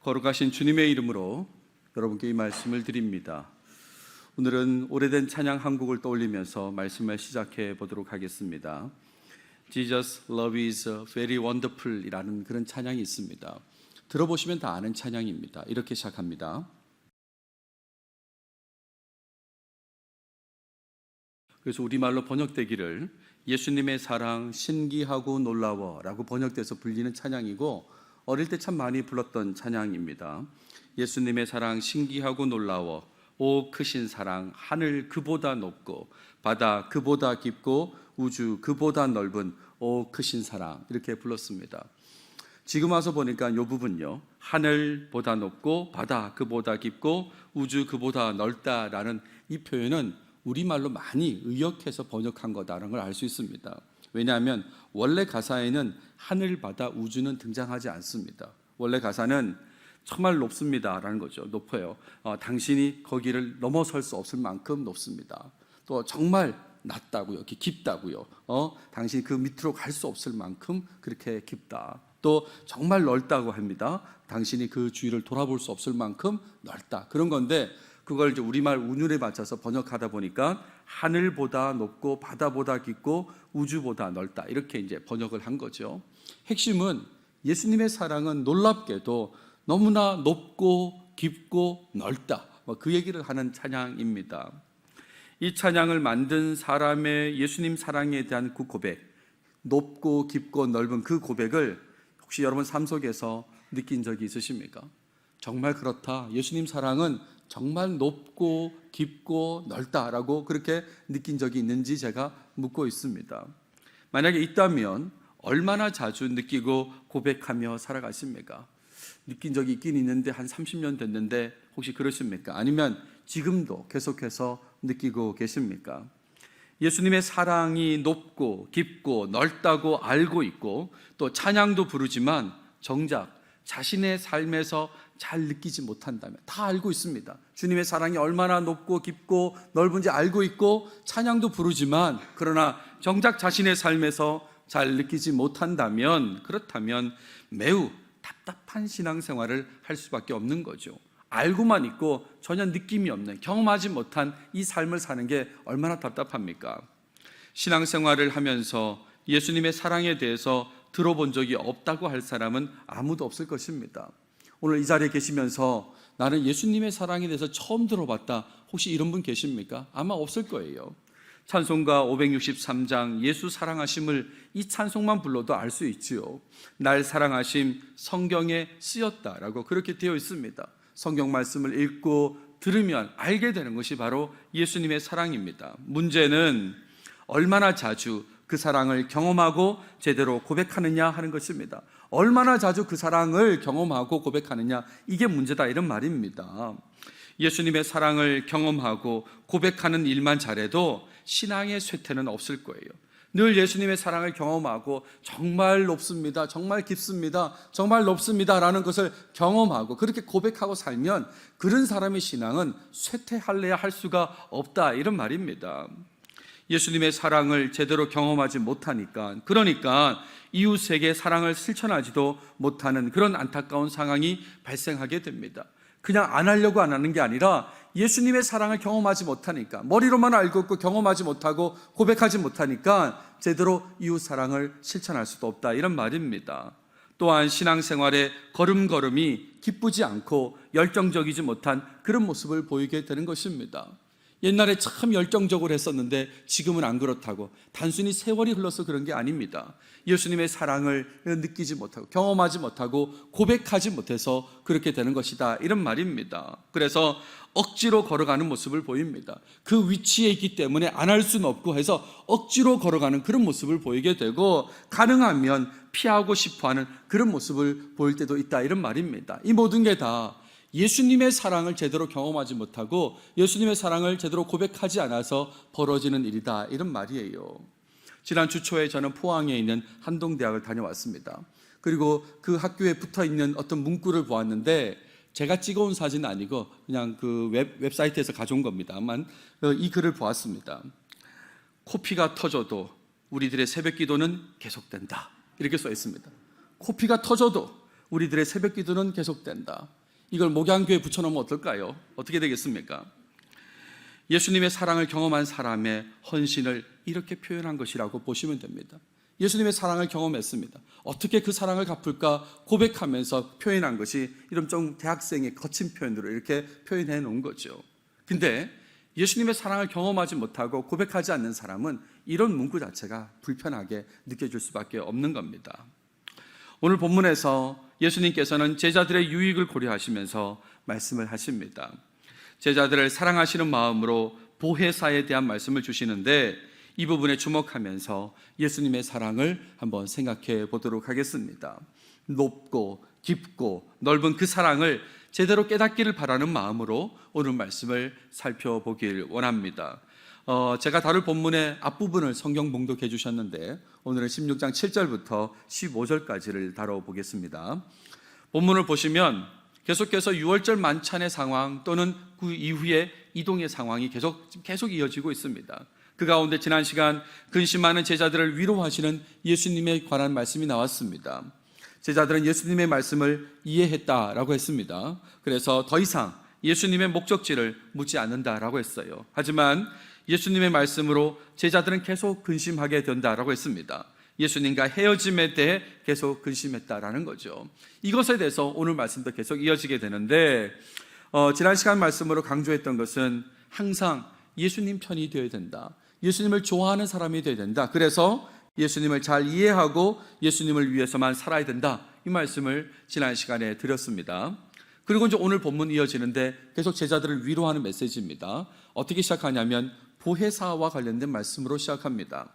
거룩하신 주님의 이름으로 여러분께 이 말씀을 드립니다. 오늘은 오래된 찬양 한 곡을 떠올리면서 말씀을 시작해 보도록 하겠습니다. Jesus Love is very wonderful 이라는 그런 찬양이 있습니다. 들어보시면 다 아는 찬양입니다. 이렇게 시작합니다. 그래서 우리말로 번역되기를 예수님의 사랑 신기하고 놀라워 라고 번역돼서 불리는 찬양이고, 어릴 때 참 많이 불렀던 찬양입니다. 예수님의 사랑 신기하고 놀라워, 오 크신 사랑, 하늘 그보다 높고 바다 그보다 깊고 우주 그보다 넓은 오 크신 사랑, 이렇게 불렀습니다. 지금 와서 보니까 이 부분요, 하늘보다 높고 바다 그보다 깊고 우주 그보다 넓다라는 이 표현은 우리말로 많이 의역해서 번역한 거다라는 걸 알 수 있습니다. 왜냐하면 원래 가사에는 하늘, 바다, 우주는 등장하지 않습니다. 원래 가사는 정말 높습니다라는 거죠. 높아요. 당신이 거기를 넘어설 수 없을 만큼 높습니다. 또 정말 낮다고요. 깊다고요. 당신이 그 밑으로 갈 수 없을 만큼 그렇게 깊다. 또 정말 넓다고 합니다. 당신이 그 주위를 돌아볼 수 없을 만큼 넓다. 그런 건데, 그걸 이제 우리말 운율에 맞춰서 번역하다 보니까 하늘보다 높고 바다보다 깊고 우주보다 넓다, 이렇게 이제 번역을 한 거죠. 핵심은 예수님의 사랑은 놀랍게도 너무나 높고 깊고 넓다, 그 얘기를 하는 찬양입니다. 이 찬양을 만든 사람의 예수님 사랑에 대한 그 고백, 높고 깊고 넓은 그 고백을 혹시 여러분 삶 속에서 느낀 적이 있으십니까? 정말 그렇다, 예수님 사랑은 정말 높고 깊고 넓다라고 그렇게 느낀 적이 있는지 제가 묻고 있습니다. 만약에 있다면 얼마나 자주 느끼고 고백하며 살아가십니까? 느낀 적이 있긴 있는데 한 30년 됐는데 혹시 그러십니까? 아니면 지금도 계속해서 느끼고 계십니까? 예수님의 사랑이 높고 깊고 넓다고 알고 있고 또 찬양도 부르지만 정작 자신의 삶에서 잘 느끼지 못한다면, 다 알고 있습니다. 주님의 사랑이 얼마나 높고 깊고 넓은지 알고 있고 찬양도 부르지만, 그러나 정작 자신의 삶에서 잘 느끼지 못한다면, 그렇다면 매우 답답한 신앙생활을 할 수밖에 없는 거죠. 알고만 있고 전혀 느낌이 없는, 경험하지 못한 이 삶을 사는 게 얼마나 답답합니까? 신앙생활을 하면서 예수님의 사랑에 대해서 들어본 적이 없다고 할 사람은 아무도 없을 것입니다. 오늘 이 자리에 계시면서 나는 예수님의 사랑에 대해서 처음 들어봤다, 혹시 이런 분 계십니까? 아마 없을 거예요. 찬송가 563장 예수 사랑하심을 이 찬송만 불러도 알 수 있지요. 날 사랑하심 성경에 쓰였다라고 그렇게 되어 있습니다. 성경 말씀을 읽고 들으면 알게 되는 것이 바로 예수님의 사랑입니다. 문제는 얼마나 자주 그 사랑을 경험하고 제대로 고백하느냐 하는 것입니다. 얼마나 자주 그 사랑을 경험하고 고백하느냐, 이게 문제다, 이런 말입니다. 예수님의 사랑을 경험하고 고백하는 일만 잘해도 신앙의 쇠퇴는 없을 거예요. 늘 예수님의 사랑을 경험하고 정말 높습니다, 정말 깊습니다, 정말 높습니다 라는 것을 경험하고 그렇게 고백하고 살면 그런 사람의 신앙은 쇠퇴할래야 할 수가 없다, 이런 말입니다. 예수님의 사랑을 제대로 경험하지 못하니까, 그러니까 이웃에게 사랑을 실천하지도 못하는 그런 안타까운 상황이 발생하게 됩니다. 그냥 안 하려고 안 하는 게 아니라 예수님의 사랑을 경험하지 못하니까, 머리로만 알고 있고 경험하지 못하고 고백하지 못하니까 제대로 이웃 사랑을 실천할 수도 없다, 이런 말입니다. 또한 신앙생활의 걸음걸음이 기쁘지 않고 열정적이지 못한 그런 모습을 보이게 되는 것입니다. 옛날에 참 열정적으로 했었는데 지금은 안 그렇다고, 단순히 세월이 흘러서 그런 게 아닙니다. 예수님의 사랑을 느끼지 못하고 경험하지 못하고 고백하지 못해서 그렇게 되는 것이다, 이런 말입니다. 그래서 억지로 걸어가는 모습을 보입니다. 그 위치에 있기 때문에 안 할 수는 없고 해서 억지로 걸어가는 그런 모습을 보이게 되고, 가능하면 피하고 싶어하는 그런 모습을 보일 때도 있다, 이런 말입니다. 이 모든 게 다 예수님의 사랑을 제대로 경험하지 못하고 예수님의 사랑을 제대로 고백하지 않아서 벌어지는 일이다, 이런 말이에요. 지난 주 초에 저는 포항에 있는 한동대학을 다녀왔습니다. 그리고 그 학교에 붙어있는 어떤 문구를 보았는데, 제가 찍어온 사진은 아니고 그냥 그 웹사이트에서 가져온 겁니다만, 이 글을 보았습니다. 코피가 터져도 우리들의 새벽 기도는 계속된다, 이렇게 써 있습니다. 코피가 터져도 우리들의 새벽 기도는 계속된다. 이걸 목양교에 붙여놓으면 어떨까요? 어떻게 되겠습니까? 예수님의 사랑을 경험한 사람의 헌신을 이렇게 표현한 것이라고 보시면 됩니다. 예수님의 사랑을 경험했습니다. 어떻게 그 사랑을 갚을까 고백하면서 표현한 것이 이런 좀 대학생의 거친 표현으로 이렇게 표현해 놓은 거죠. 근데 예수님의 사랑을 경험하지 못하고 고백하지 않는 사람은 이런 문구 자체가 불편하게 느껴질 수밖에 없는 겁니다. 오늘 본문에서 예수님께서는 제자들의 유익을 고려하시면서 말씀을 하십니다. 제자들을 사랑하시는 마음으로 보혜사에 대한 말씀을 주시는데 이 부분에 주목하면서 예수님의 사랑을 한번 생각해 보도록 하겠습니다. 높고 깊고 넓은 그 사랑을 제대로 깨닫기를 바라는 마음으로 오늘 말씀을 살펴보길 원합니다. 제가 다룰 본문의 앞부분을 성경 봉독해 주셨는데 오늘은 16장 7절부터 15절까지를 다뤄보겠습니다. 본문을 보시면 계속해서 유월절 만찬의 상황 또는 그 이후에 이동의 상황이 계속 이어지고 있습니다. 그 가운데 지난 시간 근심하는 제자들을 위로하시는 예수님에 관한 말씀이 나왔습니다. 제자들은 예수님의 말씀을 이해했다라고 했습니다. 그래서 더 이상 예수님의 목적지를 묻지 않는다라고 했어요. 하지만 예수님의 말씀으로 제자들은 계속 근심하게 된다라고 했습니다. 예수님과 헤어짐에 대해 계속 근심했다라는 거죠. 이것에 대해서 오늘 말씀도 계속 이어지게 되는데 지난 시간 말씀으로 강조했던 것은 항상 예수님 편이 되어야 된다. 예수님을 좋아하는 사람이 되어야 된다. 그래서 예수님을 잘 이해하고 예수님을 위해서만 살아야 된다. 이 말씀을 지난 시간에 드렸습니다. 그리고 이제 오늘 본문 이어지는데 계속 제자들을 위로하는 메시지입니다. 어떻게 시작하냐면 보혜사와 관련된 말씀으로 시작합니다.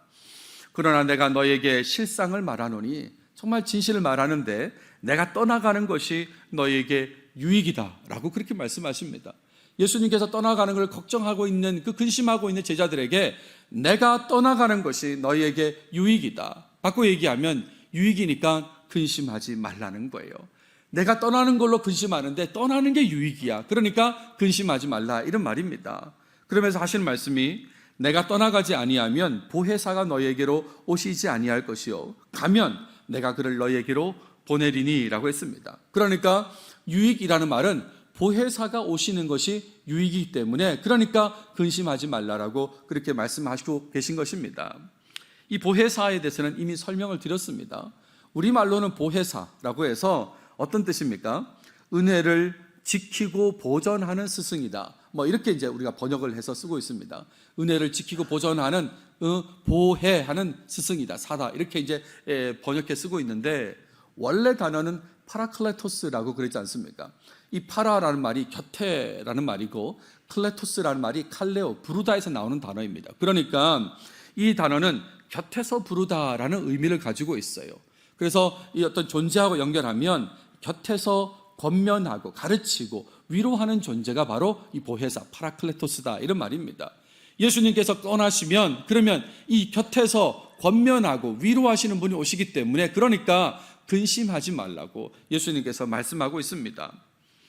그러나 내가 너에게 실상을 말하노니, 정말 진실을 말하는데 내가 떠나가는 것이 너에게 유익이다 라고 그렇게 말씀하십니다. 예수님께서 떠나가는 걸 걱정하고 있는 그 근심하고 있는 제자들에게 내가 떠나가는 것이 너희에게 유익이다. 바꿔 얘기하면 유익이니까 근심하지 말라는 거예요. 내가 떠나는 걸로 근심하는데 떠나는 게 유익이야. 그러니까 근심하지 말라, 이런 말입니다. 그러면서 하시는 말씀이 내가 떠나가지 아니하면 보혜사가 너희에게로 오시지 아니할 것이요 가면 내가 그를 너희에게로 보내리니 라고 했습니다. 그러니까 유익이라는 말은 보혜사가 오시는 것이 유익이기 때문에, 그러니까 근심하지 말라라고 그렇게 말씀하시고 계신 것입니다. 이 보혜사에 대해서는 이미 설명을 드렸습니다. 우리말로는 보혜사라고 해서 어떤 뜻입니까? 은혜를 지키고 보전하는 스승이다. 이렇게 이제 우리가 번역을 해서 쓰고 있습니다. 은혜를 지키고 보전하는, 보혜하는 스승이다, 사다. 이렇게 이제 번역해 쓰고 있는데 원래 단어는 파라클레토스라고 그러지 않습니까? 이 파라라는 말이 곁에라는 말이고 클레토스라는 말이 칼레오, 부르다에서 나오는 단어입니다. 그러니까 이 단어는 곁에서 부르다라는 의미를 가지고 있어요. 그래서 이 어떤 존재하고 연결하면 곁에서 권면하고 가르치고 위로하는 존재가 바로 이 보혜사, 파라클레토스다, 이런 말입니다. 예수님께서 떠나시면 그러면 이 곁에서 권면하고 위로하시는 분이 오시기 때문에, 그러니까 근심하지 말라고 예수님께서 말씀하고 있습니다.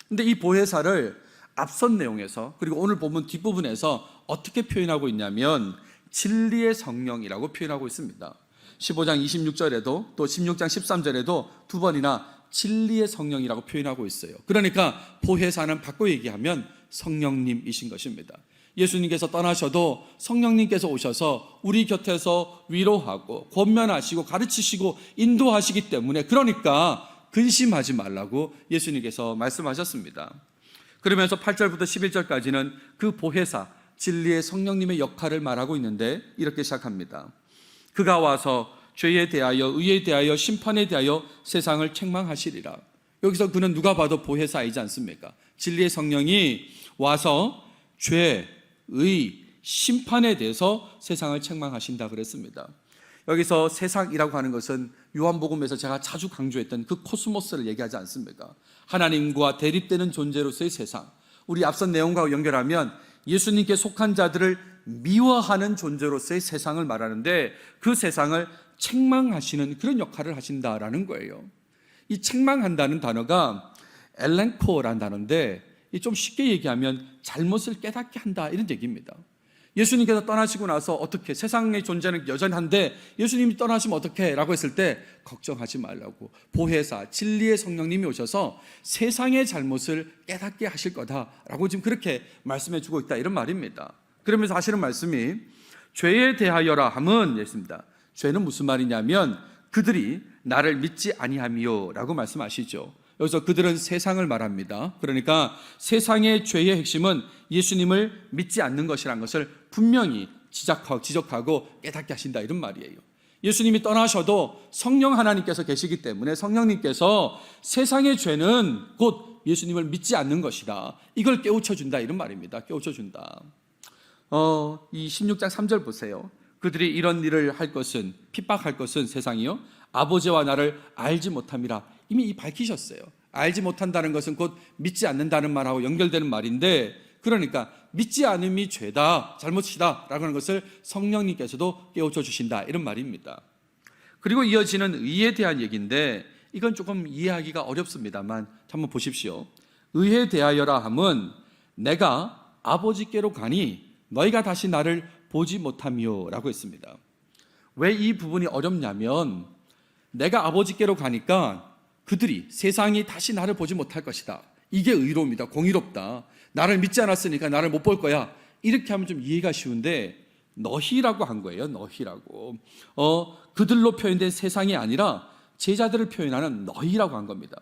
근데 이 보혜사를 앞선 내용에서 그리고 오늘 본문 뒷부분에서 어떻게 표현하고 있냐면 진리의 성령이라고 표현하고 있습니다. 15장 26절에도 또 16장 13절에도 두 번이나 진리의 성령이라고 표현하고 있어요. 그러니까 보혜사는 바꿔 얘기하면 성령님이신 것입니다. 예수님께서 떠나셔도 성령님께서 오셔서 우리 곁에서 위로하고 권면하시고 가르치시고 인도하시기 때문에, 그러니까 근심하지 말라고 예수님께서 말씀하셨습니다. 그러면서 8절부터 11절까지는 그 보혜사, 진리의 성령님의 역할을 말하고 있는데 이렇게 시작합니다. 그가 와서 죄에 대하여, 의에 대하여, 심판에 대하여 세상을 책망하시리라. 여기서 그는 누가 봐도 보혜사이지 않습니까? 진리의 성령이 와서 죄, 의, 심판에 대해서 세상을 책망하신다 그랬습니다. 여기서 세상이라고 하는 것은 요한복음에서 제가 자주 강조했던 그 코스모스를 얘기하지 않습니까? 하나님과 대립되는 존재로서의 세상. 우리 앞선 내용과 연결하면 예수님께 속한 자들을 미워하는 존재로서의 세상을 말하는데, 그 세상을 책망하시는 그런 역할을 하신다라는 거예요. 이 책망한다는 단어가 엘렌코라는 단어인데 좀 쉽게 얘기하면 잘못을 깨닫게 한다, 이런 얘기입니다. 예수님께서 떠나시고 나서 어떻게, 세상의 존재는 여전히 한데 예수님이 떠나시면 어떻게 라고 했을 때 걱정하지 말라고, 보혜사 진리의 성령님이 오셔서 세상의 잘못을 깨닫게 하실 거다라고 지금 그렇게 말씀해 주고 있다, 이런 말입니다. 그러면서 하시는 말씀이 죄에 대하여라 함은 있습니다. 죄는 무슨 말이냐면 그들이 나를 믿지 아니함이요 라고 말씀하시죠. 여기서 그들은 세상을 말합니다. 그러니까 세상의 죄의 핵심은 예수님을 믿지 않는 것이라는 것을 분명히 지적하고 깨닫게 하신다, 이런 말이에요. 예수님이 떠나셔도 성령 하나님께서 계시기 때문에 성령님께서 세상의 죄는 곧 예수님을 믿지 않는 것이다, 이걸 깨우쳐준다, 이런 말입니다. 깨우쳐준다. 이 16장 3절 보세요. 그들이 이런 일을 할 것은, 핍박할 것은 세상이요 아버지와 나를 알지 못함이라. 이미 밝히셨어요. 알지 못한다는 것은 곧 믿지 않는다는 말하고 연결되는 말인데, 그러니까 믿지 않음이 죄다, 잘못이다 라고 하는 것을 성령님께서도 깨우쳐 주신다, 이런 말입니다. 그리고 이어지는 의에 대한 얘기인데 이건 조금 이해하기가 어렵습니다만 한번 보십시오. 의에 대하여라 함은 내가 아버지께로 가니 너희가 다시 나를 보지 못함이요 라고 했습니다. 왜 이 부분이 어렵냐면 내가 아버지께로 가니까 그들이, 세상이 다시 나를 보지 못할 것이다, 이게 의로움이다, 공의롭다, 나를 믿지 않았으니까 나를 못 볼 거야, 이렇게 하면 좀 이해가 쉬운데 너희라고 한 거예요. 너희라고. 그들로 표현된 세상이 아니라 제자들을 표현하는 너희라고 한 겁니다.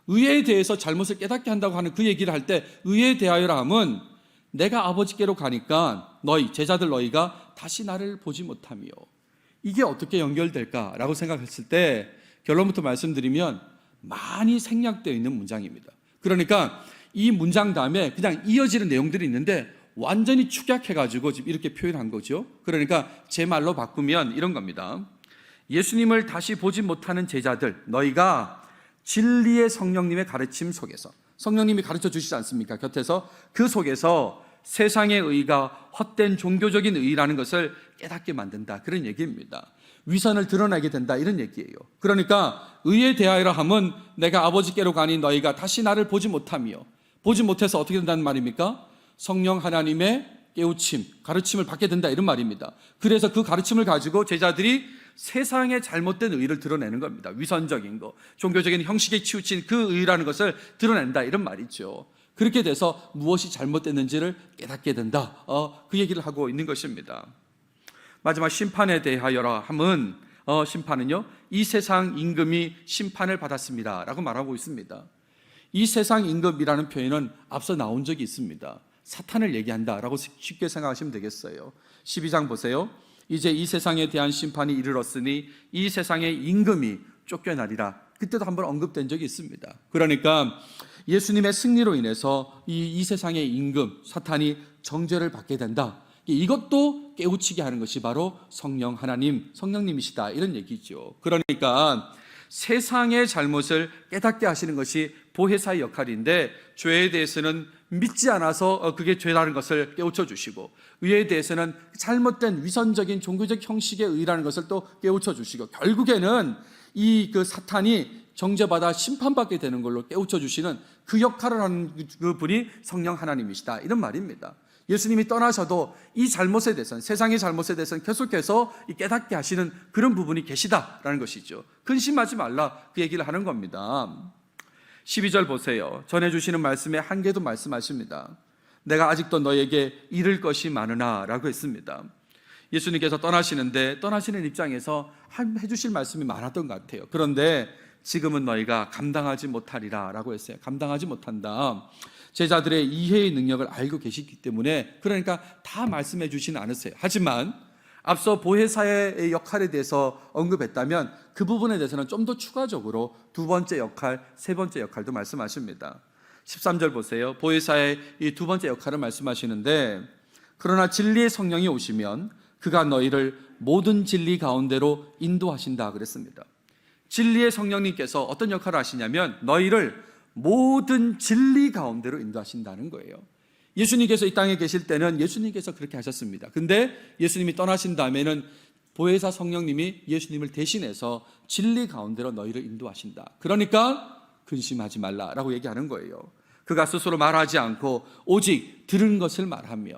의에 대해서 잘못을 깨닫게 한다고 하는 그 얘기를 할 때 의에 대하여라 함은 내가 아버지께로 가니까 너희, 제자들 너희가 다시 나를 보지 못하며, 이게 어떻게 연결될까라고 생각했을 때 결론부터 말씀드리면 많이 생략되어 있는 문장입니다. 그러니까 이 문장 다음에 그냥 이어지는 내용들이 있는데 완전히 축약해가지고 지금 이렇게 표현한 거죠. 그러니까 제 말로 바꾸면 이런 겁니다. 예수님을 다시 보지 못하는 제자들 너희가 진리의 성령님의 가르침 속에서, 성령님이 가르쳐 주시지 않습니까? 곁에서, 그 속에서 세상의 의가 헛된 종교적인 의라는 것을 깨닫게 만든다, 그런 얘기입니다. 위선을 드러내게 된다, 이런 얘기예요. 그러니까 의에 대하여라 함은 내가 아버지께로 가니 너희가 다시 나를 보지 못하며, 보지 못해서 어떻게 된다는 말입니까? 성령 하나님의 깨우침, 가르침을 받게 된다, 이런 말입니다. 그래서 그 가르침을 가지고 제자들이 세상의 잘못된 의를 드러내는 겁니다. 위선적인 거, 종교적인 형식에 치우친 그 의라는 것을 드러낸다, 이런 말이죠. 그렇게 돼서 무엇이 잘못됐는지를 깨닫게 된다, 그 얘기를 하고 있는 것입니다. 마지막 심판에 대하여라 함은 심판은요 이 세상 임금이 심판을 받았습니다 라고 말하고 있습니다. 이 세상 임금이라는 표현은 앞서 나온 적이 있습니다. 사탄을 얘기한다라고 쉽게 생각하시면 되겠어요. 12장 보세요. 이제 이 세상에 대한 심판이 이르렀으니 이 세상의 임금이 쫓겨나리라. 그때도 한번 언급된 적이 있습니다. 그러니까 예수님의 승리로 인해서 이 세상의 임금 사탄이 정죄를 받게 된다. 이것도 깨우치게 하는 것이 바로 성령 하나님, 성령님이시다, 이런 얘기죠. 그러니까 세상의 잘못을 깨닫게 하시는 것이 보혜사의 역할인데 죄에 대해서는 믿지 않아서 그게 죄라는 것을 깨우쳐 주시고, 의에 대해서는 잘못된 위선적인 종교적 형식의 의라는 것을 또 깨우쳐 주시고, 결국에는 이 사탄이 정죄받아 심판받게 되는 걸로 깨우쳐 주시는 그 역할을 하는 그 분이 성령 하나님이시다, 이런 말입니다. 예수님이 떠나셔도 이 잘못에 대해서는, 세상의 잘못에 대해서는 계속해서 깨닫게 하시는 그런 부분이 계시다라는 것이죠. 근심하지 말라, 그 얘기를 하는 겁니다. 12절 보세요. 전해주시는 말씀에 한계도 말씀하십니다. 내가 아직도 너에게 이를 것이 많으나 라고 했습니다. 예수님께서 떠나시는데 떠나시는 입장에서 해주실 말씀이 많았던 것 같아요. 그런데 지금은 너희가 감당하지 못하리라 라고 했어요. 감당하지 못한다. 제자들의 이해의 능력을 알고 계시기 때문에 그러니까 다 말씀해 주지는 않으세요. 하지만 앞서 보혜사의 역할에 대해서 언급했다면 그 부분에 대해서는 좀 더 추가적으로 두 번째 역할, 세 번째 역할도 말씀하십니다. 13절 보세요. 보혜사의 이 두 번째 역할을 말씀하시는데 그러나 진리의 성령이 오시면 그가 너희를 모든 진리 가운데로 인도하신다 그랬습니다. 진리의 성령님께서 어떤 역할을 하시냐면 너희를 모든 진리 가운데로 인도하신다는 거예요. 예수님께서 이 땅에 계실 때는 예수님께서 그렇게 하셨습니다. 근데 예수님이 떠나신 다음에는 보혜사 성령님이 예수님을 대신해서 진리 가운데로 너희를 인도하신다. 그러니까 근심하지 말라라고 얘기하는 거예요. 그가 스스로 말하지 않고 오직 들은 것을 말하며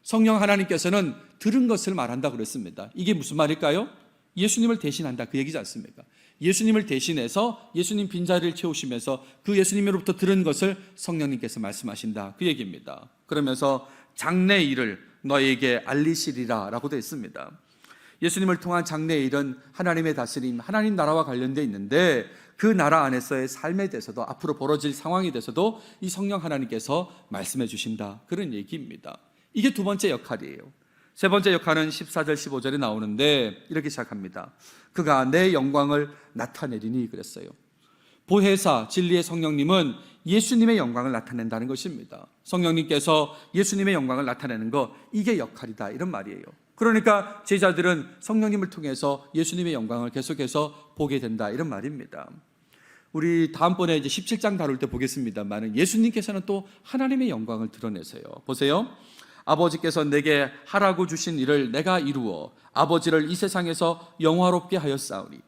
성령 하나님께서는 들은 것을 말한다고 그랬습니다. 이게 무슨 말일까요? 예수님을 대신한다 그 얘기지 않습니까? 예수님을 대신해서 예수님 빈자리를 채우시면서 그 예수님으로부터 들은 것을 성령님께서 말씀하신다 그 얘기입니다. 그러면서 장래의 일을 너에게 알리시리라 라고 되어 있습니다. 예수님을 통한 장래의 일은 하나님의 다스림, 하나님 나라와 관련되어 있는데 그 나라 안에서의 삶에 대해서도 앞으로 벌어질 상황에 대해서도 이 성령 하나님께서 말씀해 주신다 그런 얘기입니다. 이게 두 번째 역할이에요. 세 번째 역할은 14절 15절에 나오는데 이렇게 시작합니다. 그가 내 영광을 나타내리니 그랬어요. 보혜사 진리의 성령님은 예수님의 영광을 나타낸다는 것입니다. 성령님께서 예수님의 영광을 나타내는 거 이게 역할이다 이런 말이에요. 그러니까 제자들은 성령님을 통해서 예수님의 영광을 계속해서 보게 된다 이런 말입니다. 우리 다음번에 이제 17장 다룰 때 보겠습니다만 예수님께서는 또 하나님의 영광을 드러내세요. 보세요. 아버지께서 내게 하라고 주신 일을 내가 이루어 아버지를 이 세상에서 영화롭게 하였사오니.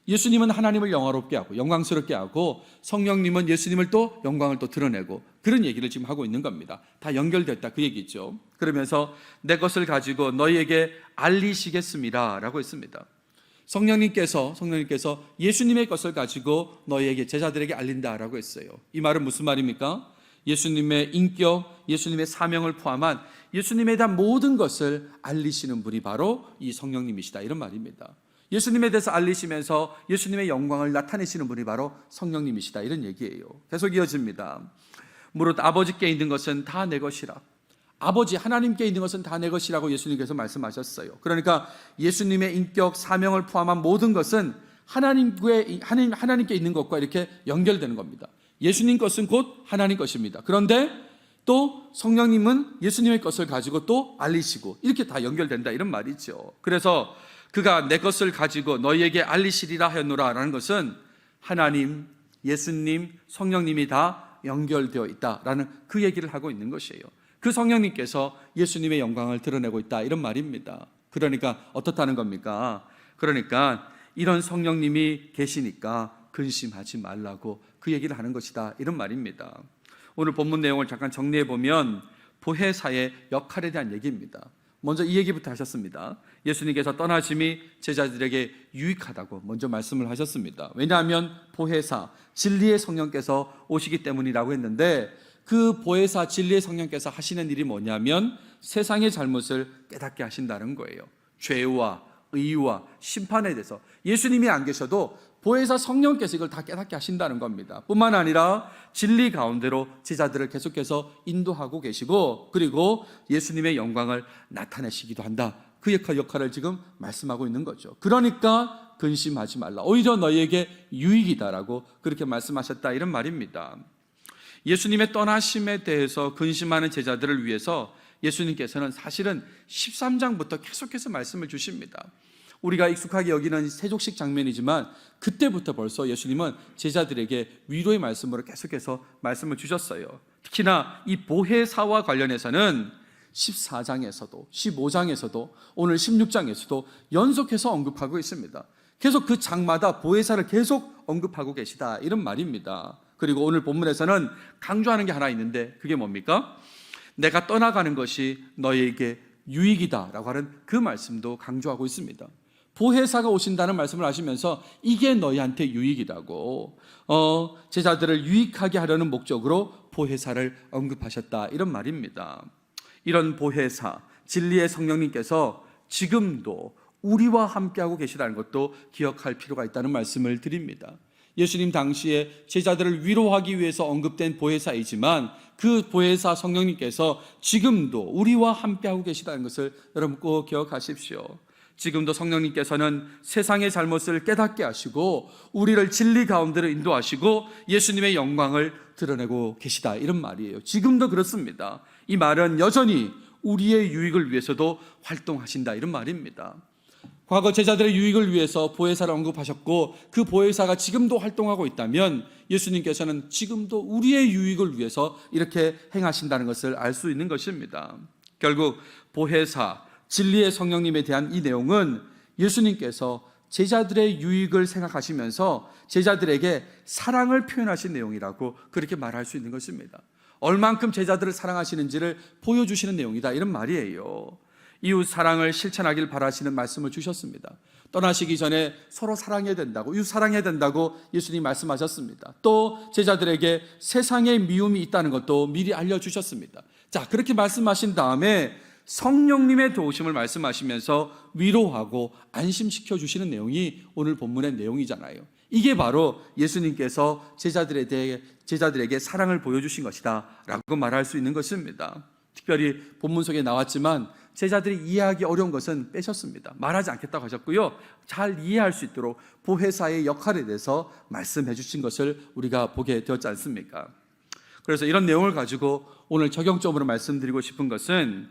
예수님은 하나님을 영화롭게 하고 영광스럽게 하고 성령님은 예수님을 또 영광을 또 드러내고 그런 얘기를 지금 하고 있는 겁니다. 다 연결됐다 그 얘기죠. 그러면서 내 것을 가지고 너희에게 알리시겠습니다 라고 했습니다. 성령님께서 예수님의 것을 가지고 너희에게 제자들에게 알린다라고 했어요. 이 말은 무슨 말입니까? 예수님의 인격, 예수님의 사명을 포함한 예수님에 대한 모든 것을 알리시는 분이 바로 이 성령님이시다 이런 말입니다. 예수님에 대해서 알리시면서 예수님의 영광을 나타내시는 분이 바로 성령님이시다 이런 얘기예요. 계속 이어집니다. 무릇 아버지께 있는 것은 다 내 것이라. 아버지 하나님께 있는 것은 다 내 것이라고 예수님께서 말씀하셨어요. 그러니까 예수님의 인격, 사명을 포함한 모든 것은 하나님께 있는 것과 이렇게 연결되는 겁니다. 예수님 것은 곧 하나님 것입니다. 그런데 또 성령님은 예수님의 것을 가지고 또 알리시고 이렇게 다 연결된다 이런 말이죠. 그래서 그가 내 것을 가지고 너희에게 알리시리라 하였노라 라는 것은 하나님, 예수님, 성령님이 다 연결되어 있다라는 그 얘기를 하고 있는 것이에요. 그 성령님께서 예수님의 영광을 드러내고 있다 이런 말입니다. 그러니까 어떻다는 겁니까? 그러니까 이런 성령님이 계시니까 근심하지 말라고 그 얘기를 하는 것이다 이런 말입니다. 오늘 본문 내용을 잠깐 정리해 보면 보혜사의 역할에 대한 얘기입니다. 먼저 이 얘기부터 하셨습니다. 예수님께서 떠나심이 제자들에게 유익하다고 먼저 말씀을 하셨습니다. 왜냐하면 보혜사, 진리의 성령께서 오시기 때문이라고 했는데 그 보혜사, 진리의 성령께서 하시는 일이 뭐냐면 세상의 잘못을 깨닫게 하신다는 거예요. 죄와 의와 심판에 대해서 예수님이 안 계셔도 보혜사 성령께서 이걸 다 깨닫게 하신다는 겁니다. 뿐만 아니라 진리 가운데로 제자들을 계속해서 인도하고 계시고 그리고 예수님의 영광을 나타내시기도 한다. 그 역할을 지금 말씀하고 있는 거죠. 그러니까 근심하지 말라. 오히려 너희에게 유익이다라고 그렇게 말씀하셨다 이런 말입니다. 예수님의 떠나심에 대해서 근심하는 제자들을 위해서 예수님께서는 사실은 13장부터 계속해서 말씀을 주십니다. 우리가 익숙하게 여기는 세족식 장면이지만 그때부터 벌써 예수님은 제자들에게 위로의 말씀으로 계속해서 말씀을 주셨어요. 특히나 이 보혜사와 관련해서는 14장에서도 15장에서도 오늘 16장에서도 연속해서 언급하고 있습니다. 계속 그 장마다 보혜사를 계속 언급하고 계시다 이런 말입니다. 그리고 오늘 본문에서는 강조하는 게 하나 있는데 그게 뭡니까? 내가 떠나가는 것이 너희에게 유익이다라고 하는 그 말씀도 강조하고 있습니다. 보혜사가 오신다는 말씀을 하시면서 이게 너희한테 유익이라고 제자들을 유익하게 하려는 목적으로 보혜사를 언급하셨다 이런 말입니다. 이런 보혜사, 진리의 성령님께서 지금도 우리와 함께하고 계시다는 것도 기억할 필요가 있다는 말씀을 드립니다. 예수님 당시에 제자들을 위로하기 위해서 언급된 보혜사이지만 그 보혜사 성령님께서 지금도 우리와 함께하고 계시다는 것을 여러분 꼭 기억하십시오. 지금도 성령님께서는 세상의 잘못을 깨닫게 하시고 우리를 진리 가운데로 인도하시고 예수님의 영광을 드러내고 계시다 이런 말이에요. 지금도 그렇습니다. 이 말은 여전히 우리의 유익을 위해서도 활동하신다 이런 말입니다. 과거 제자들의 유익을 위해서 보혜사를 언급하셨고 그 보혜사가 지금도 활동하고 있다면 예수님께서는 지금도 우리의 유익을 위해서 이렇게 행하신다는 것을 알 수 있는 것입니다. 결국 보혜사, 진리의 성령님에 대한 이 내용은 예수님께서 제자들의 유익을 생각하시면서 제자들에게 사랑을 표현하신 내용이라고 그렇게 말할 수 있는 것입니다. 얼만큼 제자들을 사랑하시는지를 보여주시는 내용이다, 이런 말이에요. 이웃 사랑을 실천하길 바라시는 말씀을 주셨습니다. 떠나시기 전에 서로 사랑해야 된다고, 이웃 사랑해야 된다고 예수님이 말씀하셨습니다. 또 제자들에게 세상에 미움이 있다는 것도 미리 알려주셨습니다. 자, 그렇게 말씀하신 다음에 성령님의 도우심을 말씀하시면서 위로하고 안심시켜 주시는 내용이 오늘 본문의 내용이잖아요. 이게 바로 예수님께서 제자들에게 사랑을 보여주신 것이다 라고 말할 수 있는 것입니다. 특별히 본문 속에 나왔지만 제자들이 이해하기 어려운 것은 빼셨습니다. 말하지 않겠다고 하셨고요, 잘 이해할 수 있도록 보혜사의 역할에 대해서 말씀해 주신 것을 우리가 보게 되었지 않습니까? 그래서 이런 내용을 가지고 오늘 적용점으로 말씀드리고 싶은 것은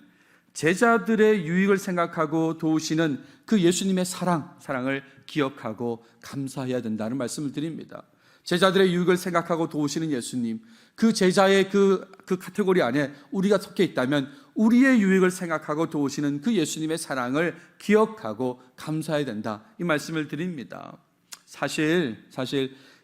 제자들의 유익을 생각하고 도우시는 그 예수님의 사랑을 기억하고 감사해야 된다는 말씀을 드립니다. 제자들의 유익을 생각하고 도우시는 예수님, 그 제자의 그 카테고리 안에 우리가 속해 있다면 우리의 유익을 생각하고 도우시는 그 예수님의 사랑을 기억하고 감사해야 된다, 이 말씀을 드립니다. 사실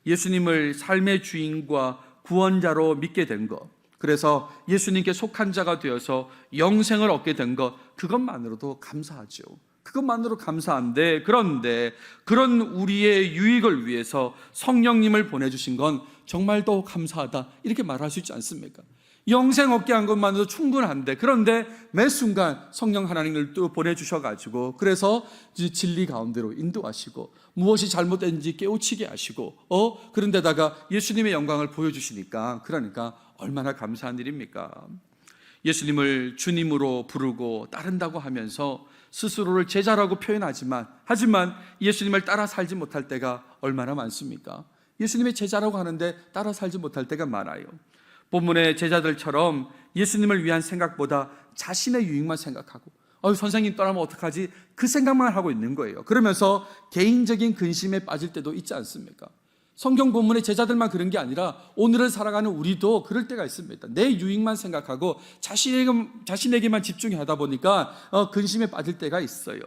예수님을 삶의 주인과 구원자로 믿게 된 것, 그래서 예수님께 속한 자가 되어서 영생을 얻게 된 것, 그것만으로도 감사하죠. 그것만으로 감사한데, 그런데 그런 우리의 유익을 위해서 성령님을 보내주신 건 정말 더 감사하다, 이렇게 말할 수 있지 않습니까? 영생 얻게 한 것만으로도 충분한데, 그런데 매 순간 성령 하나님을 또 보내주셔가지고, 그래서 진리 가운데로 인도하시고 무엇이 잘못된지 깨우치게 하시고, 그런데다가 예수님의 영광을 보여주시니까, 그러니까 얼마나 감사한 일입니까? 예수님을 주님으로 부르고 따른다고 하면서 스스로를 제자라고 표현하지만 예수님을 따라 살지 못할 때가 얼마나 많습니까? 예수님의 제자라고 하는데 따라 살지 못할 때가 많아요. 본문의 제자들처럼 예수님을 위한 생각보다 자신의 유익만 생각하고, 선생님 떠나면 어떡하지? 그 생각만 하고 있는 거예요. 그러면서 개인적인 근심에 빠질 때도 있지 않습니까? 성경 본문의 제자들만 그런 게 아니라 오늘을 살아가는 우리도 그럴 때가 있습니다. 내 유익만 생각하고 자신에게만 집중하다 보니까 근심에 빠질 때가 있어요.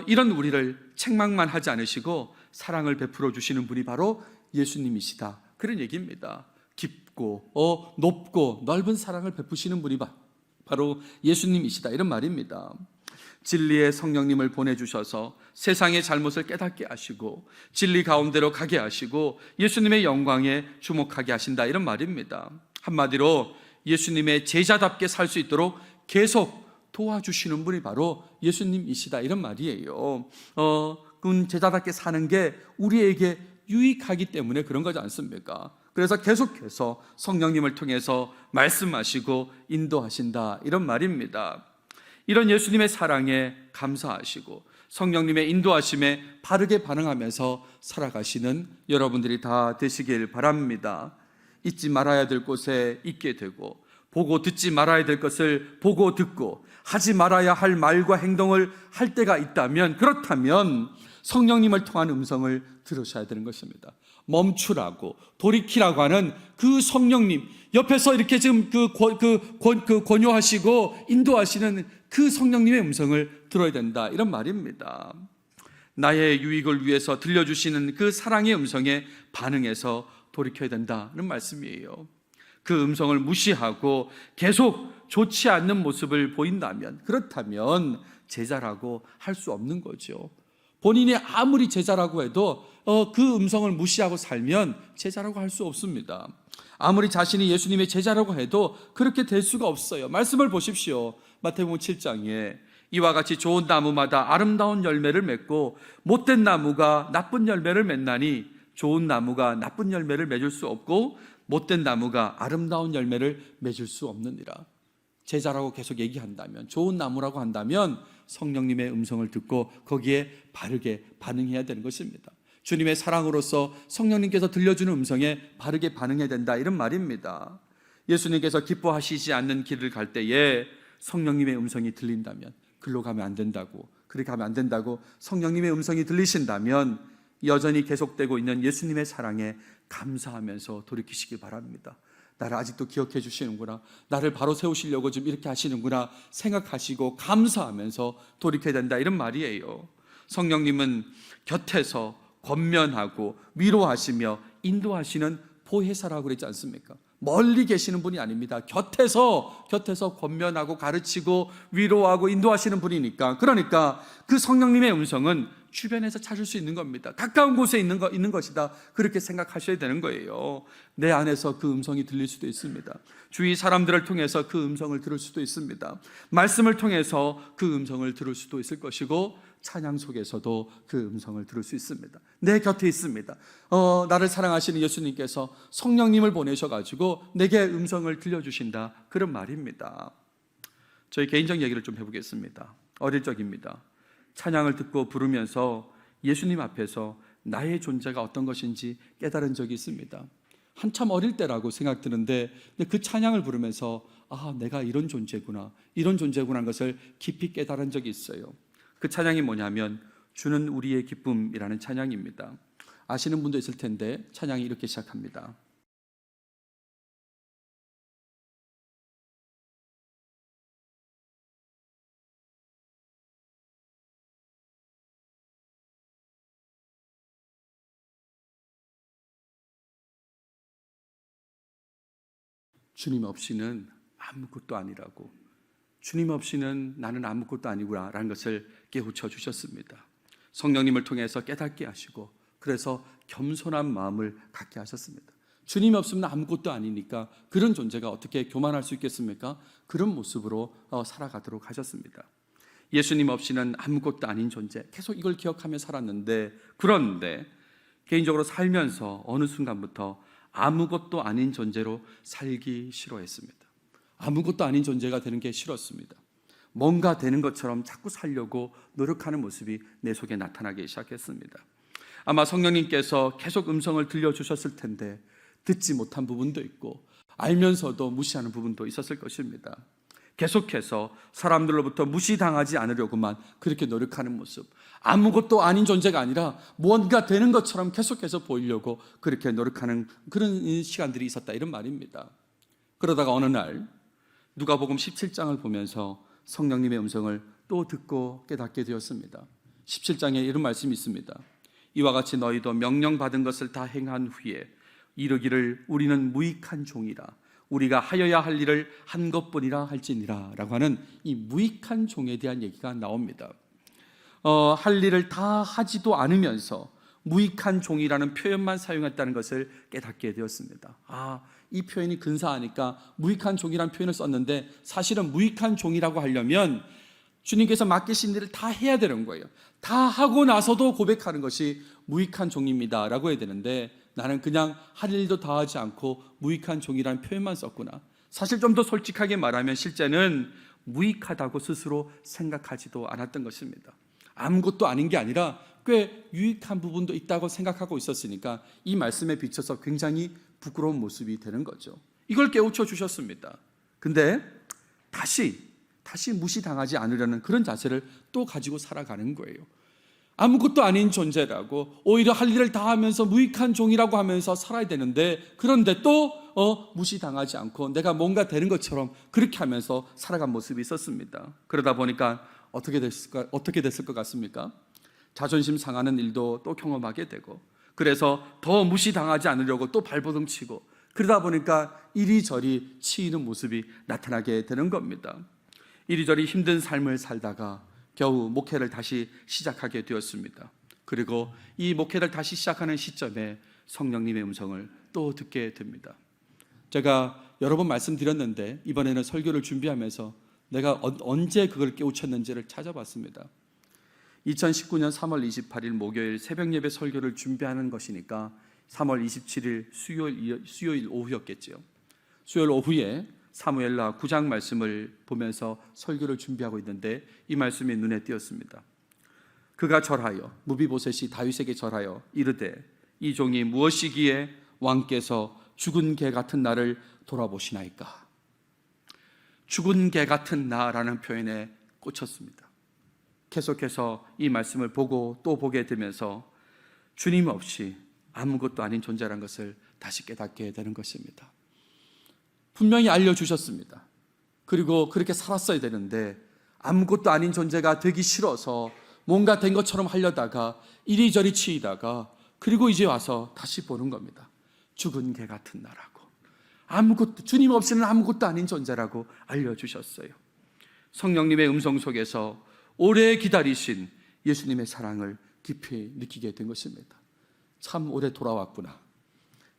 이런 우리를 책망만 하지 않으시고 사랑을 베풀어 주시는 분이 바로 예수님이시다, 그런 얘기입니다. 깊고 높고 넓은 사랑을 베푸시는 분이 바로 예수님이시다, 이런 말입니다. 진리의 성령님을 보내주셔서 세상의 잘못을 깨닫게 하시고 진리 가운데로 가게 하시고 예수님의 영광에 주목하게 하신다, 이런 말입니다. 한마디로 예수님의 제자답게 살 수 있도록 계속 도와주시는 분이 바로 예수님이시다, 이런 말이에요. 제자답게 사는 게 우리에게 유익하기 때문에 그런 거지 않습니까? 그래서 계속해서 성령님을 통해서 말씀하시고 인도하신다, 이런 말입니다. 이런 예수님의 사랑에 감사하시고 성령님의 인도하심에 바르게 반응하면서 살아가시는 여러분들이 다 되시길 바랍니다. 잊지 말아야 될 곳에 잊게 되고, 보고 듣지 말아야 될 것을 보고 듣고, 하지 말아야 할 말과 행동을 할 때가 있다면, 그렇다면 성령님을 통한 음성을 들으셔야 되는 것입니다. 멈추라고, 돌이키라고 하는 그 성령님, 옆에서 이렇게 지금 권유하시고 인도하시는 그 성령님의 음성을 들어야 된다, 이런 말입니다. 나의 유익을 위해서 들려주시는 그 사랑의 음성에 반응해서 돌이켜야 된다는 말씀이에요. 그 음성을 무시하고 계속 좋지 않는 모습을 보인다면, 그렇다면 제자라고 할 수 없는 거죠. 본인이 아무리 제자라고 해도 그 음성을 무시하고 살면 제자라고 할 수 없습니다. 아무리 자신이 예수님의 제자라고 해도 그렇게 될 수가 없어요. 말씀을 보십시오. 마태복음 7장에 이와 같이 좋은 나무마다 아름다운 열매를 맺고 못된 나무가 나쁜 열매를 맺나니 좋은 나무가 나쁜 열매를 맺을 수 없고 못된 나무가 아름다운 열매를 맺을 수 없느니라. 제자라고 계속 얘기한다면, 좋은 나무라고 한다면 성령님의 음성을 듣고 거기에 바르게 반응해야 되는 것입니다. 주님의 사랑으로서 성령님께서 들려주는 음성에 바르게 반응해야 된다, 이런 말입니다. 예수님께서 기뻐하시지 않는 길을 갈 때에 성령님의 음성이 들린다면 글로 가면 안 된다고, 그렇게 하면 안 된다고 성령님의 음성이 들리신다면 여전히 계속되고 있는 예수님의 사랑에 감사하면서 돌이키시기 바랍니다. 나를 아직도 기억해 주시는구나, 나를 바로 세우시려고 좀 이렇게 하시는구나 생각하시고 감사하면서 돌이켜야 된다, 이런 말이에요. 성령님은 곁에서 권면하고 위로하시며 인도하시는 보혜사라고 그랬지 않습니까? 멀리 계시는 분이 아닙니다. 곁에서 권면하고 가르치고 위로하고 인도하시는 분이니까, 그러니까 그 성령님의 음성은 주변에서 찾을 수 있는 겁니다. 가까운 곳에 있는 것이다, 그렇게 생각하셔야 되는 거예요. 내 안에서 그 음성이 들릴 수도 있습니다. 주위 사람들을 통해서 그 음성을 들을 수도 있습니다. 말씀을 통해서 그 음성을 들을 수도 있을 것이고, 찬양 속에서도 그 음성을 들을 수 있습니다. 내 곁에 있습니다. 나를 사랑하시는 예수님께서 성령님을 보내셔가지고 내게 음성을 들려주신다, 그런 말입니다. 저희 개인적 얘기를 좀 해보겠습니다. 어릴 적입니다. 찬양을 듣고 부르면서 예수님 앞에서 나의 존재가 어떤 것인지 깨달은 적이 있습니다. 한참 어릴 때라고 생각드는데, 그 찬양을 부르면서 내가 이런 존재구나 하는 것을 깊이 깨달은 적이 있어요. 그 찬양이 뭐냐면 주는 우리의 기쁨이라는 찬양입니다. 아시는 분도 있을 텐데, 찬양이 이렇게 시작합니다. 주님 없이는 아무것도 아니라고, 주님 없이는 나는 아무것도 아니구나 라는 것을 깨우쳐 주셨습니다. 성령님을 통해서 깨닫게 하시고, 그래서 겸손한 마음을 갖게 하셨습니다. 주님이 없으면 아무것도 아니니까 그런 존재가 어떻게 교만할 수 있겠습니까? 그런 모습으로 살아가도록 하셨습니다. 예수님 없이는 아무것도 아닌 존재, 계속 이걸 기억하며 살았는데, 그런데 개인적으로 살면서 어느 순간부터 아무것도 아닌 존재로 살기 싫어했습니다. 아무것도 아닌 존재가 되는 게 싫었습니다. 뭔가 되는 것처럼 자꾸 살려고 노력하는 모습이 내 속에 나타나기 시작했습니다. 아마 성령님께서 계속 음성을 들려주셨을 텐데, 듣지 못한 부분도 있고 알면서도 무시하는 부분도 있었을 것입니다. 계속해서 사람들로부터 무시당하지 않으려고만 그렇게 노력하는 모습, 아무것도 아닌 존재가 아니라 뭔가 되는 것처럼 계속해서 보이려고 그렇게 노력하는 그런 시간들이 있었다, 이런 말입니다. 그러다가 어느 날 누가복음 17장을 보면서 성령님의 음성을 또 듣고 깨닫게 되었습니다. 17장에 이런 말씀이 있습니다. 이와 같이 너희도 명령받은 것을 다 행한 후에 이르기를 우리는 무익한 종이라, 우리가 하여야 할 일을 한 것뿐이라 할지니라 라고 하는 이 무익한 종에 대한 얘기가 나옵니다. 할 일을 다 하지도 않으면서 무익한 종이라는 표현만 사용했다는 것을 깨닫게 되었습니다. 이 표현이 근사하니까 무익한 종이라는 표현을 썼는데, 사실은 무익한 종이라고 하려면 주님께서 맡기신 일을 다 해야 되는 거예요. 다 하고 나서도 고백하는 것이 무익한 종입니다 라고 해야 되는데, 나는 그냥 할 일도 다 하지 않고 무익한 종이라는 표현만 썼구나. 사실 좀 더 솔직하게 말하면 실제는 무익하다고 스스로 생각하지도 않았던 것입니다. 아무것도 아닌 게 아니라 꽤 유익한 부분도 있다고 생각하고 있었으니까 이 말씀에 비춰서 굉장히 부끄러운 모습이 되는 거죠. 이걸 깨우쳐 주셨습니다. 근데 다시 무시당하지 않으려는 그런 자세를 또 가지고 살아가는 거예요. 아무것도 아닌 존재라고, 오히려 할 일을 다 하면서 무익한 종이라고 하면서 살아야 되는데, 그런데 또 무시당하지 않고 내가 뭔가 되는 것처럼 그렇게 하면서 살아간 모습이 있었습니다. 그러다 보니까 어떻게 됐을 것 같습니까? 자존심 상하는 일도 또 경험하게 되고, 그래서 더 무시당하지 않으려고 또 발버둥 치고, 그러다 보니까 이리저리 치이는 모습이 나타나게 되는 겁니다. 이리저리 힘든 삶을 살다가 겨우 목회를 다시 시작하게 되었습니다. 그리고 이 목회를 다시 시작하는 시점에 성령님의 음성을 또 듣게 됩니다. 제가 여러 번 말씀드렸는데, 이번에는 설교를 준비하면서 내가 언제 그걸 깨우쳤는지를 찾아봤습니다. 2019년 3월 28일 목요일 새벽 예배 설교를 준비하는 것이니까 3월 27일 수요일 오후였겠죠. 수요일 오후에 사무엘하 9장 말씀을 보면서 설교를 준비하고 있는데, 이 말씀이 눈에 띄었습니다. 그가 절하여, 무비보셋이 다윗에게 절하여 이르되, 이 종이 무엇이기에 왕께서 죽은 개 같은 나를 돌아보시나이까. 죽은 개 같은 나라는 표현에 꽂혔습니다. 계속해서 이 말씀을 보고 또 보게 되면서 주님 없이 아무것도 아닌 존재라는 것을 다시 깨닫게 되는 것입니다. 분명히 알려주셨습니다. 그리고 그렇게 살았어야 되는데, 아무것도 아닌 존재가 되기 싫어서 뭔가 된 것처럼 하려다가 이리저리 치이다가, 그리고 이제 와서 다시 보는 겁니다. 죽은 개 같은 나라고, 아무것도, 주님 없이는 아무것도 아닌 존재라고 알려주셨어요. 성령님의 음성 속에서 오래 기다리신 예수님의 사랑을 깊이 느끼게 된 것입니다. 참 오래 돌아왔구나.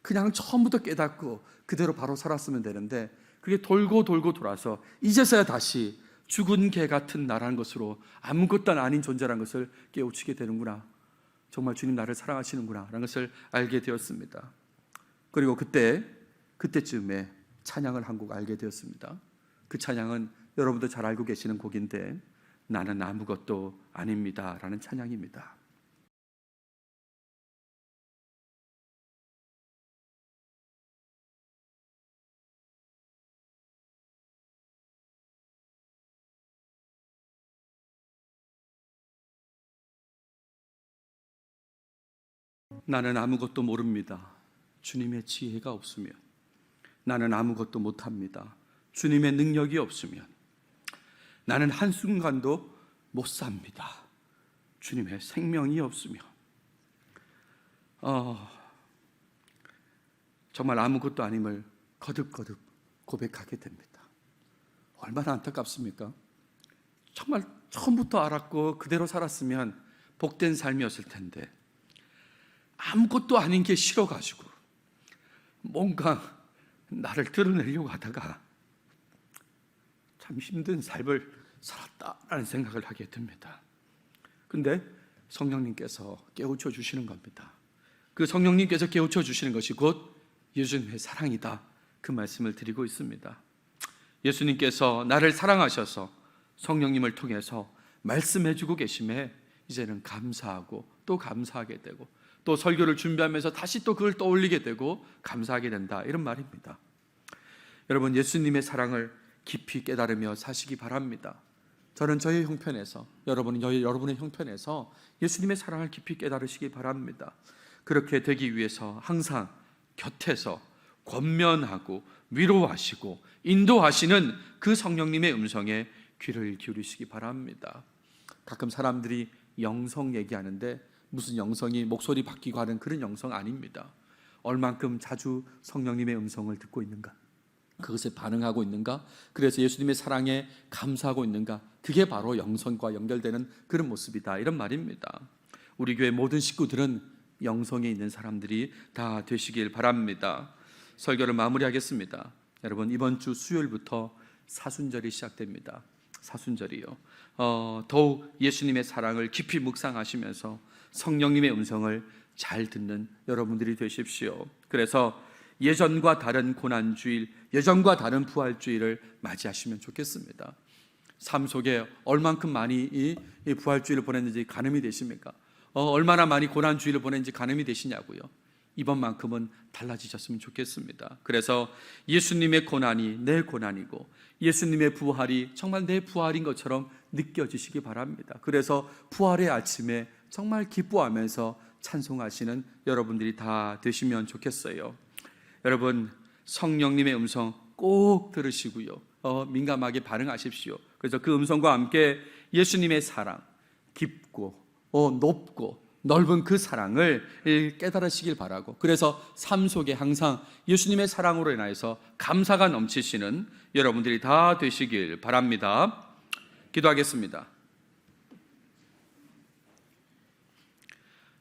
그냥 처음부터 깨닫고 그대로 바로 살았으면 되는데 그게 돌고 돌고 돌아서 이제서야 다시 죽은 개 같은 나라는 것으로 아무것도 아닌 존재라는 것을 깨우치게 되는구나. 정말 주님 나를 사랑하시는구나 라는 것을 알게 되었습니다. 그리고 그때쯤에 찬양을 한 곡 알게 되었습니다. 그 찬양은 여러분도 잘 알고 계시는 곡인데, 나는 아무것도 아닙니다 라는 찬양입니다. 나는 아무것도 모릅니다. 주님의 지혜가 없으면. 나는 아무것도 못합니다. 주님의 능력이 없으면. 나는 한순간도 못 삽니다. 주님의 생명이 없으면. 정말 아무것도 아님을 거듭거듭 고백하게 됩니다. 얼마나 안타깝습니까? 정말 처음부터 알았고 그대로 살았으면 복된 삶이었을 텐데, 아무것도 아닌 게 싫어가지고 뭔가 나를 드러내려고 하다가 참 힘든 삶을 살았다라는 생각을 하게 됩니다. 근데 성령님께서 깨우쳐 주시는 겁니다. 그 성령님께서 깨우쳐 주시는 것이 곧 예수님의 사랑이다, 그 말씀을 드리고 있습니다. 예수님께서 나를 사랑하셔서 성령님을 통해서 말씀해 주고 계심에 이제는 감사하고 또 감사하게 되고, 또 설교를 준비하면서 다시 또 그걸 떠올리게 되고 감사하게 된다, 이런 말입니다. 여러분, 예수님의 사랑을 깊이 깨달으며 사시기 바랍니다. 저는 저의 형편에서, 여러분은 여러분의 형편에서 예수님의 사랑을 깊이 깨달으시기 바랍니다. 그렇게 되기 위해서 항상 곁에서 권면하고 위로하시고 인도하시는 그 성령님의 음성에 귀를 기울이시기 바랍니다. 가끔 사람들이 영성 얘기하는데 무슨 영성이 목소리 바뀌고 하는 그런 영성 아닙니다. 얼만큼 자주 성령님의 음성을 듣고 있는가, 그것에 반응하고 있는가, 그래서 예수님의 사랑에 감사하고 있는가, 그게 바로 영성과 연결되는 그런 모습이다, 이런 말입니다. 우리 교회 모든 식구들은 영성에 있는 사람들이 다 되시길 바랍니다. 설교를 마무리하겠습니다. 여러분, 이번 주 수요일부터 사순절이 시작됩니다. 사순절이요. 더욱 예수님의 사랑을 깊이 묵상하시면서 성령님의 음성을 잘 듣는 여러분들이 되십시오. 그래서 예전과 다른 고난주일, 예전과 다른 부활주일을 맞이하시면 좋겠습니다. 삶 속에 얼만큼 많이 이 부활주일을 보냈는지 가늠이 되십니까? 얼마나 많이 고난주일을 보냈는지 가늠이 되시냐고요? 이번만큼은 달라지셨으면 좋겠습니다. 그래서 예수님의 고난이 내 고난이고 예수님의 부활이 정말 내 부활인 것처럼 느껴지시기 바랍니다. 그래서 부활의 아침에 정말 기뻐하면서 찬송하시는 여러분들이 다 되시면 좋겠어요. 여러분, 성령님의 음성 꼭 들으시고요, 민감하게 반응하십시오. 그래서 그 음성과 함께 예수님의 사랑, 깊고 높고 넓은 그 사랑을 깨달으시길 바라고, 그래서 삶 속에 항상 예수님의 사랑으로 인하여서 감사가 넘치시는 여러분들이 다 되시길 바랍니다. 기도하겠습니다.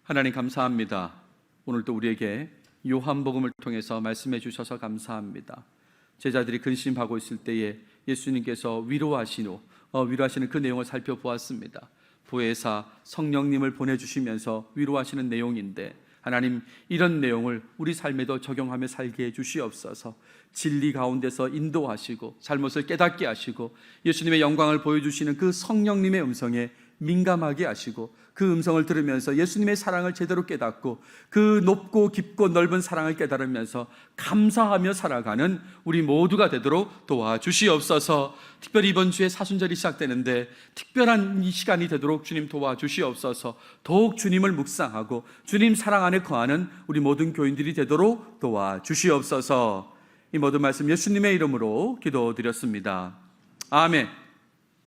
하나님, 감사합니다. 오늘도 우리에게 요한복음을 통해서 말씀해 주셔서 감사합니다. 제자들이 근심하고 있을 때에 예수님께서 위로하시는 그 내용을 살펴보았습니다. 보혜사 성령님을 보내주시면서 위로하시는 내용인데, 하나님, 이런 내용을 우리 삶에도 적용하며 살게 해주시옵소서. 진리 가운데서 인도하시고 잘못을 깨닫게 하시고 예수님의 영광을 보여주시는 그 성령님의 음성에 민감하게 하시고, 그 음성을 들으면서 예수님의 사랑을 제대로 깨닫고 그 높고 깊고 넓은 사랑을 깨달으면서 감사하며 살아가는 우리 모두가 되도록 도와주시옵소서. 특별히 이번 주에 사순절이 시작되는데 특별한 이 시간이 되도록 주님 도와주시옵소서. 더욱 주님을 묵상하고 주님 사랑 안에 거하는 우리 모든 교인들이 되도록 도와주시옵소서. 이 모든 말씀 예수님의 이름으로 기도드렸습니다. 아멘.